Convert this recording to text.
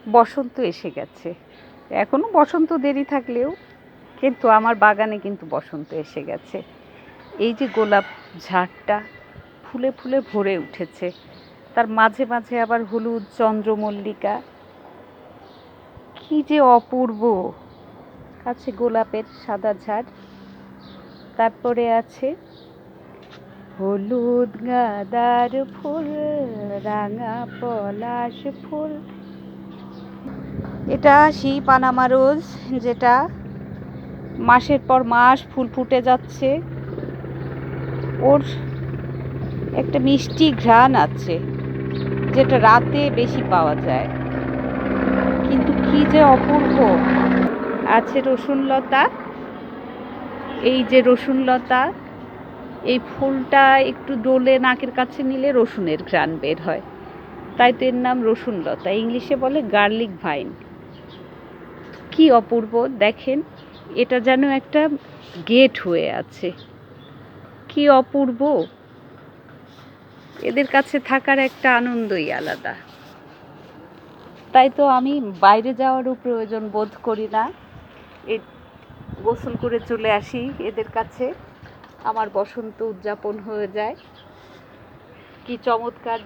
বসন্ত এসে গেছে। এখনো বসন্ত দেরি থাকলেও কিন্তু আমার বাগানে কিন্তু বসন্ত এসে গেছে। এই যে গোলাপ ঝাড়টা ফুলে ফুলে ভরে উঠেছে, তার মাঝে মাঝে আবার হলুদ চন্দ্রমল্লিকা, কি যে অপূর্ব। আছে গোলাপের সাদা ঝাড়, তারপরে আছে হলুদ গাঁদার ফুল, রাঙা পলাশ ফুল। এটা সেই পানামা রোজ, যেটা মাসের পর মাস ফুল ফুটে যাচ্ছে। ওর একটা মিষ্টি ঘ্রাণ আছে, যেটা রাতে বেশি পাওয়া যায়, কিন্তু কি যে অপূর্ব। আছে রসুনলতা, এই যে রসুনলতা, এই ফুলটা একটু ডলে নাকের কাছে নিলে রসুনের ঘ্রাণ বের হয়, তাই তো এর নাম রসুনলতা। ইংলিশে বলে গার্লিক ভাইন। কি অপূর্ব দেখেন, এটা যেন একটা গেট হয়ে আছে। কি অপূর্ব, এদের কাছে থাকার একটা আনন্দই আলাদা। তাই তো আমি বাইরে যাওয়ারও প্রয়োজন বোধ করি না, গোসল করে চলে আসি এদের কাছে, আমার বসন্ত উদযাপন হয়ে যায়। কি চমৎকার।